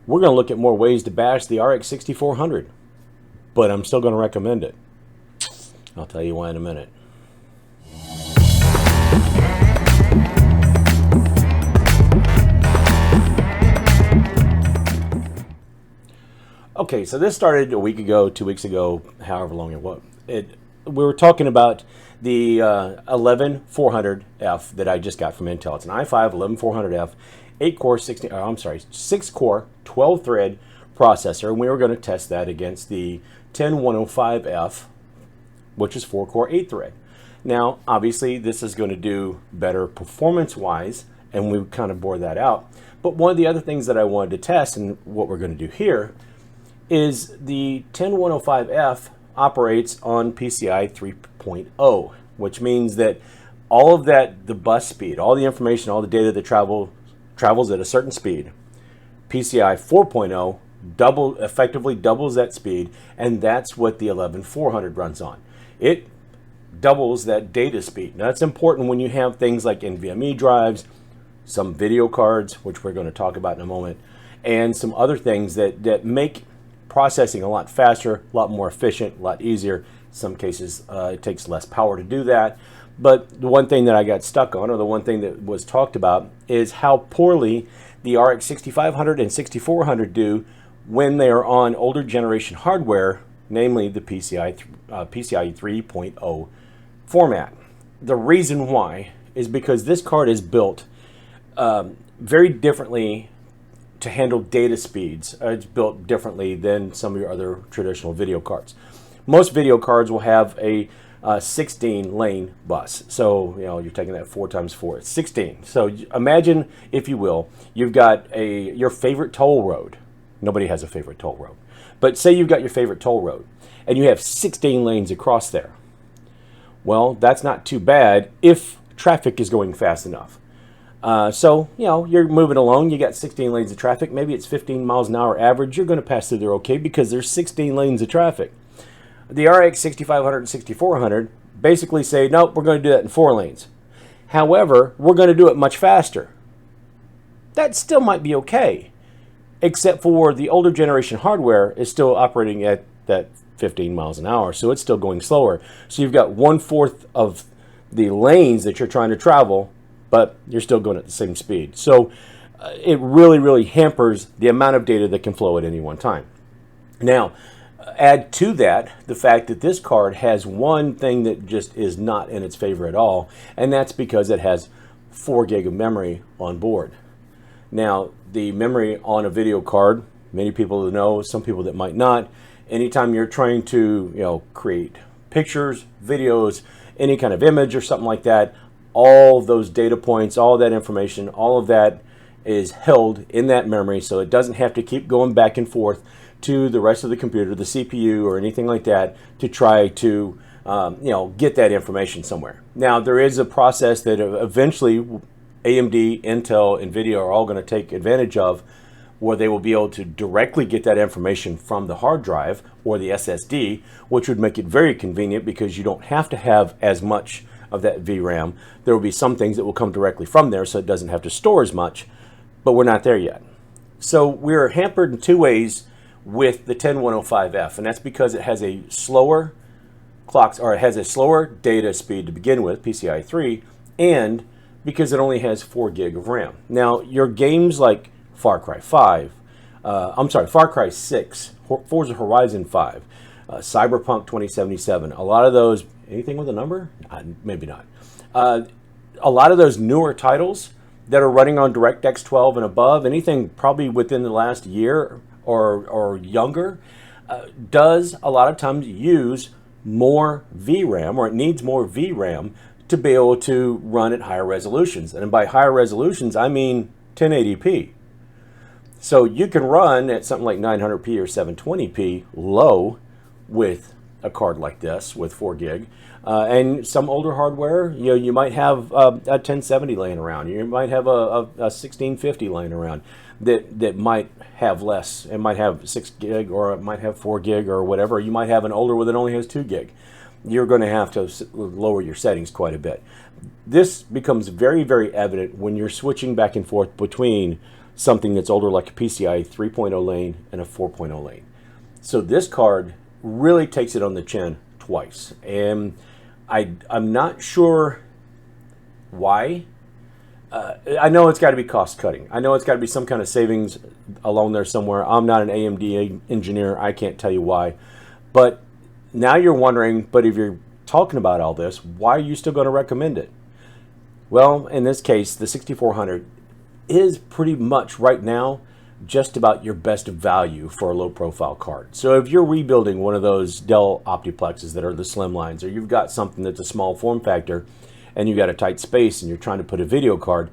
we're going to look at more ways to bash the RX 6400, but I'm still going to recommend it. I'll tell you why in a minute. Okay, so this started a week ago, 2 weeks ago, however long it was. We were talking about the 11400F that I just got from Intel. It's an i5 11400F, 6-core, 12-thread processor, and we were going to test that against the 10105F, which is 4-core, 8-thread. Now, obviously, this is going to do better performance-wise, and we kind of bore that out. But one of the other things that I wanted to test, and what we're going to do here, is the 10105F operates on PCI 3.0, which means that all of that, the bus speed, all the information, all the data that travels at a certain speed, PCI 4.0 effectively doubles that speed, and that's what the 11400 runs on. It doubles that data speed. Now, that's important when you have things like NVMe drives, some video cards, which we're going to talk about in a moment, and some other things that make processing a lot faster, a lot more efficient, a lot easier. In some cases, it takes less power to do that. But the one thing that I got stuck on, or the one thing that was talked about, is how poorly the RX 6500 and 6400 do when they are on older generation hardware, namely the PCI 3.0 format. The reason why is because this card is built very differently to handle data speeds. It's built differently than some of your other traditional video cards. Most video cards will have a 16 lane bus. So, you're taking that 4 times 4, it's 16. So imagine, if you will, you've got your favorite toll road. Nobody has a favorite toll road. But say you've got your favorite toll road and you have 16 lanes across there. Well, that's not too bad if traffic is going fast enough. So, you're moving along, you got 16 lanes of traffic, maybe it's 15 miles an hour average, you're going to pass through there okay because there's 16 lanes of traffic. The RX 6500 and 6400 basically say, nope, we're going to do that in 4 lanes. However, we're going to do it much faster. That still might be okay, except for the older generation hardware is still operating at that 15 miles an hour, so it's still going slower. So you've got 1/4 of the lanes that you're trying to travel, but you're still going at the same speed. So it really, really hampers the amount of data that can flow at any one time. Now, add to that the fact that this card has one thing that just is not in its favor at all, and that's because it has 4 gig of memory on board. Now, the memory on a video card, many people know, some people that might not, anytime you're trying to create pictures, videos, any kind of image or something like that, all those data points, all that information, all of that is held in that memory, so it doesn't have to keep going back and forth to the rest of the computer, the CPU or anything like that, to try to get that information somewhere. Now, there is a process that eventually AMD, Intel, NVIDIA are all going to take advantage of, where they will be able to directly get that information from the hard drive or the SSD, which would make it very convenient because you don't have to have as much of that VRAM. There will be some things that will come directly from there, so it doesn't have to store as much, but we're not there yet. So we're hampered in 2 ways with the 10105F, and that's because it has a slower data speed to begin with, PCI 3, and because it only has 4 gig of RAM. Now, your games like Far Cry 6, Forza Horizon 5, Cyberpunk 2077, a lot of those, anything with a number? Maybe not. A lot of those newer titles that are running on DirectX 12 and above, anything probably within the last year or younger, does a lot of times use more VRAM, or it needs more VRAM to be able to run at higher resolutions. And by higher resolutions, I mean 1080p. So you can run at something like 900p or 720p low with a card like this with 4 gig. And some older hardware, you might have a 1070 laying around. You might have a 1650 laying around that might have less. It might have 6 gig, or it might have 4 gig, or whatever. You might have an older one that only has 2 gig. You're going to have to lower your settings quite a bit. This becomes very, very evident when you're switching back and forth between something that's older like a PCI 3.0 lane and a 4.0 lane. So this card really takes it on the chin twice. And I'm not sure why. I know it's got to be cost cutting. I know it's got to be some kind of savings along there somewhere. I'm not an AMD engineer. I can't tell you why. But now you're wondering, but if you're talking about all this, why are you still going to recommend it? Well, in this case, the 6400 is pretty much right now just about your best value for a low profile card. So if you're rebuilding one of those Dell Optiplexes that are the slim lines, or you've got something that's a small form factor and you've got a tight space and you're trying to put a video card,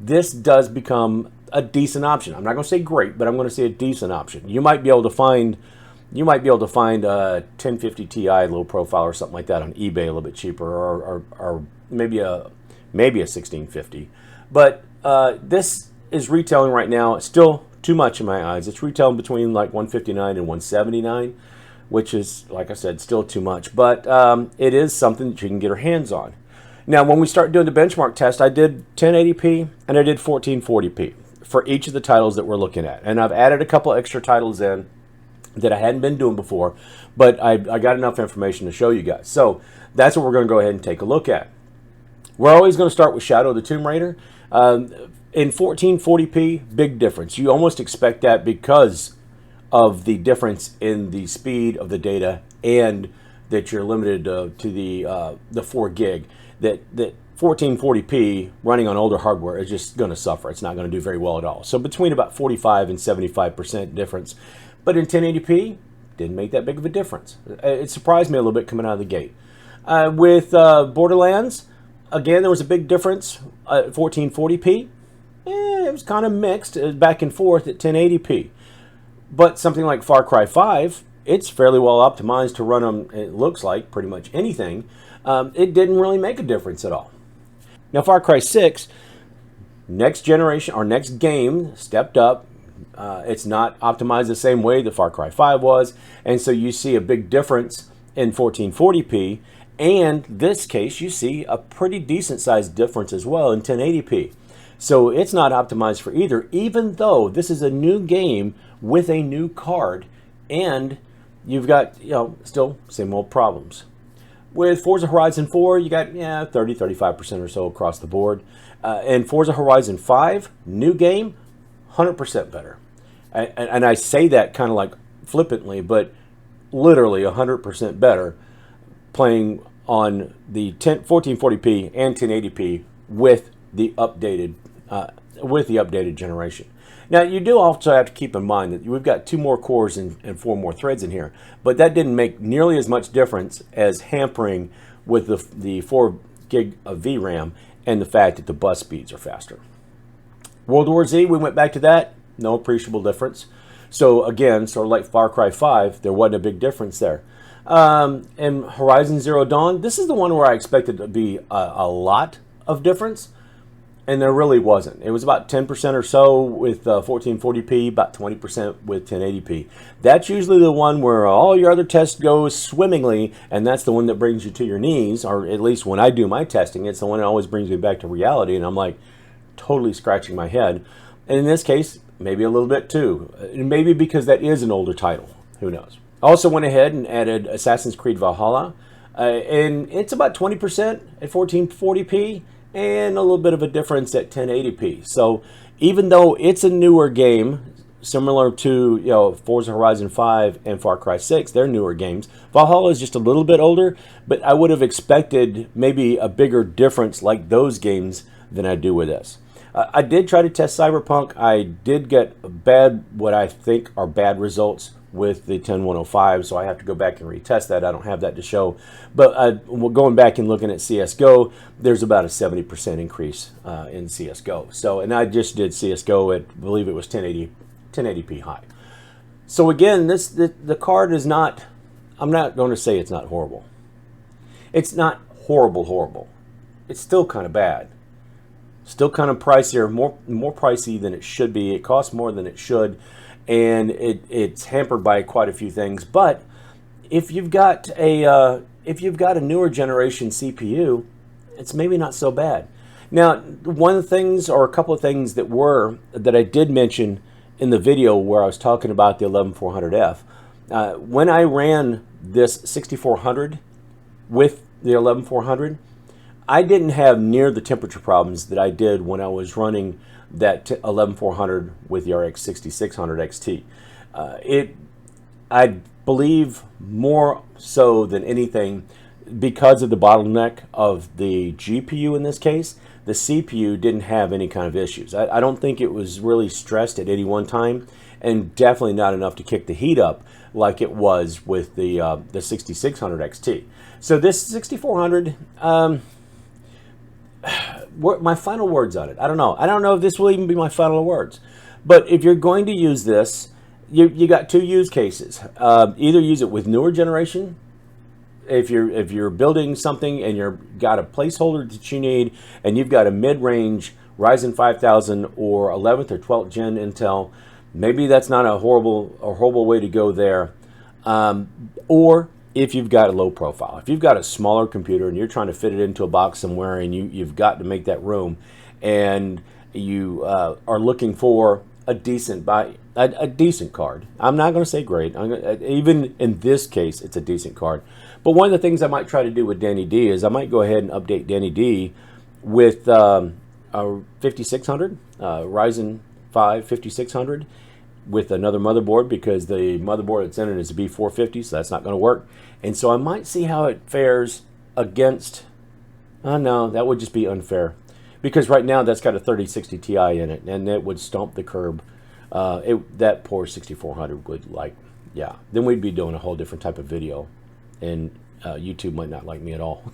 this does become a decent option. I'm not going to say great, but I'm going to say a decent option. You might be able to find a 1050 Ti low profile or something like that on eBay a little bit cheaper, or maybe a 1650. But this is retailing right now. It's still too much in my eyes. It's retailing between like 159 and 179, which is, like I said, still too much. But it is something that you can get your hands on. Now, when we start doing the benchmark test, I did 1080p and I did 1440p for each of the titles that we're looking at. And I've added a couple extra titles in that I hadn't been doing before, but I got enough information to show you guys. So that's what we're going to go ahead and take a look at. We're always going to start with Shadow of the Tomb Raider. In 1440p, big difference. You almost expect that because of the difference in the speed of the data and that you're limited to the 4 gig. That 1440p running on older hardware is just going to suffer. It's not going to do very well at all. So between about 45 and 75% difference. But in 1080p, didn't make that big of a difference. It surprised me a little bit coming out of the gate. With Borderlands, again, there was a big difference at 1440p. It was kind of mixed, back and forth at 1080p. But something like Far Cry 5, it's fairly well optimized to run on, it looks like, pretty much anything. It didn't really make a difference at all. Now, Far Cry 6, next generation, or next game, stepped up. It's not optimized the same way that Far Cry 5 was, and so you see a big difference in 1440p, and this case you see a pretty decent sized difference as well in 1080p. So it's not optimized for either, even though this is a new game with a new card, and you've got, still same old problems. With Forza Horizon 4, you got 30-35% or so across the board. And Forza Horizon 5, new game, 100% better. And I say that kind of like flippantly, but literally 100% better playing on the 1440p and 1080p with the updated generation. Now, you do also have to keep in mind that we've got 2 more cores and 4 more threads in here, but that didn't make nearly as much difference as hampering with the 4 gig of VRAM and the fact that the bus speeds are faster. World War Z, we went back to that, no appreciable difference. So again, sort of like Far Cry 5, there wasn't a big difference there. And Horizon Zero Dawn, this is the one where I expected to be a lot of difference. And there really wasn't. It was about 10% or so with 1440p, about 20% with 1080p. That's usually the one where all your other tests go swimmingly, and that's the one that brings you to your knees, or at least when I do my testing, it's the one that always brings me back to reality, and I'm like totally scratching my head. And in this case, maybe a little bit too. Maybe because that is an older title. Who knows? I also went ahead and added Assassin's Creed Valhalla, and it's about 20% at 1440p. And a little bit of a difference at 1080p. So even though it's a newer game, similar to Forza Horizon 5 and Far Cry 6, they're newer games. Valhalla is just a little bit older, but I would have expected maybe a bigger difference like those games than I do with this. I did try to test Cyberpunk. I did get what I think are bad results with the 10105, so I have to go back and retest that. I don't have that to show. But going back and looking at CSGO, there's about a 70% increase in CSGO. So, and I just did CSGO at, I believe it was 1080p high. So again, the card is not, I'm not going to say it's not horrible. It's not horrible. It's still kind of bad. Still kind of pricier, more pricey than it should be. It costs more than it should. And it's hampered by quite a few things. But if you've got a newer generation CPU, it's maybe not so bad. Now, one of the things, or a couple of things that I did mention in the video where I was talking about the 11400F, when I ran this 6400 with the 11400, I didn't have near the temperature problems that I did when I was running that 11400 with the RX 6600 XT. I believe more so than anything, because of the bottleneck of the GPU in this case, the CPU didn't have any kind of issues. I don't think it was really stressed at any one time, and definitely not enough to kick the heat up like it was with the 6600 XT. So this 6400, my final words on it, I don't know. I don't know if this will even be my final words. But if you're going to use this, you got two use cases. Either use it with newer generation. If you're building something and you've got a placeholder that you need, and you've got a mid-range Ryzen 5000 or 11th or 12th gen Intel, maybe that's not a horrible way to go there. Or if you've got a low profile, if you've got a smaller computer and you're trying to fit it into a box somewhere, and you've got to make that room, and you are looking for a decent card. I'm not going to say great. Even in this case, it's a decent card. But one of the things I might try to do with Danny D is I might go ahead and update Danny D with a 5600, Ryzen 5 5600, with another motherboard, because the motherboard that's in it is a B450, so that's not going to work. And so I might see how it fares against, oh no, that would just be unfair, because right now that's got a 3060 Ti in it, and it would stomp the curb. That poor 6400 would, like, yeah, then we'd be doing a whole different type of video, and YouTube might not like me at all.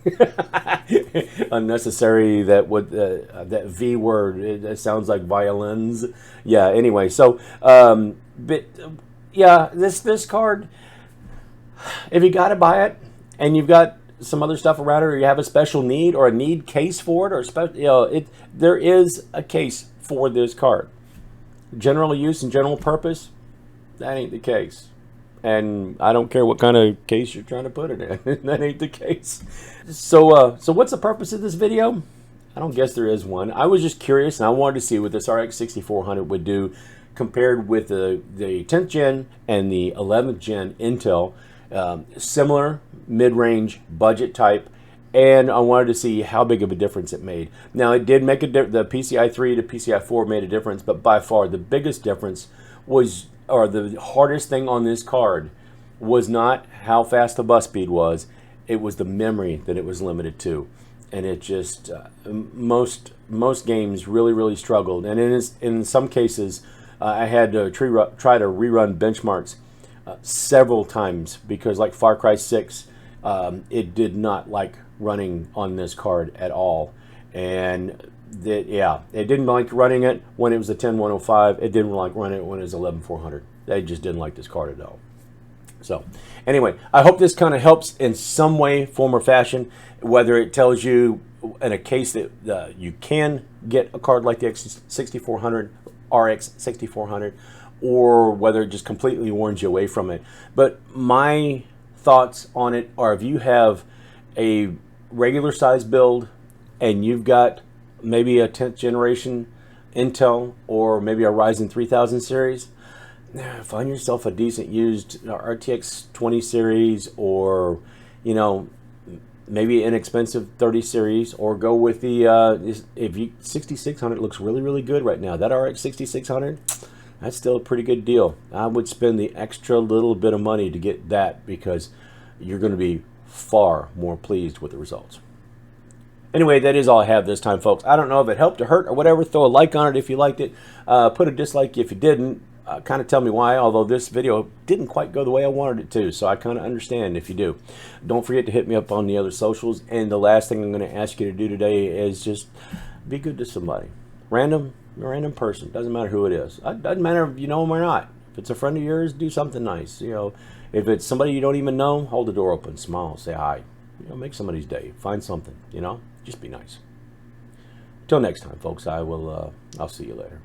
Unnecessary, that V word, it sounds like violins. Yeah, anyway, so but yeah, this card, if you got to buy it and you've got some other stuff around it, or you have a special need or a need case for it, or there is a case for this card. General use and general purpose, that ain't the case. And I don't care what kind of case you're trying to put it in. That ain't the case. So what's the purpose of this video? I don't guess there is one. I was just curious, and I wanted to see what this RX 6400 would do compared with the 10th gen and the 11th gen Intel. Similar mid-range budget type, and I wanted to see how big of a difference it made. Now, it did make the PCI 3 to PCI 4 made a difference, but by far the biggest difference was, or the hardest thing on this card, was not how fast the bus speed was. It was the memory that it was limited to, and it just most games really struggled. And in some cases, I had to try to rerun benchmarks several times, because like Far Cry 6, it did not like running on this card at all. And it didn't like running it when it was a 10105. It didn't like running it when it was 11400. They just didn't like this card at all. So anyway, I hope this kind of helps in some way, form, or fashion, whether it tells you in a case that you can get a card like the 6400, RX 6400, or whether it just completely warns you away from it. But my thoughts on it are, if you have a regular size build and you've got maybe a 10th generation Intel or maybe a Ryzen 3000 series, find yourself a decent used RTX 20 series, or maybe an inexpensive 30 series, or go with the 6600 looks really good right now. That RX 6600, that's still a pretty good deal. I would spend the extra little bit of money to get that, because you're going to be far more pleased with the results. Anyway, that is all I have this time, folks. I don't know if it helped or hurt or whatever. Throw a like on it if you liked it. Put a dislike if you didn't. Kind of tell me why, although this video didn't quite go the way I wanted it to, so I kind of understand if you do. Don't forget to hit me up on the other socials. And the last thing I'm going to ask you to do today is just be good to somebody. Random person. Doesn't matter who it is. It doesn't matter if you know them or not. If it's a friend of yours, do something nice. If it's somebody you don't even know, hold the door open, smile, say hi. Make somebody's day. Find something. Just be nice. Till next time, folks. I'll see you later.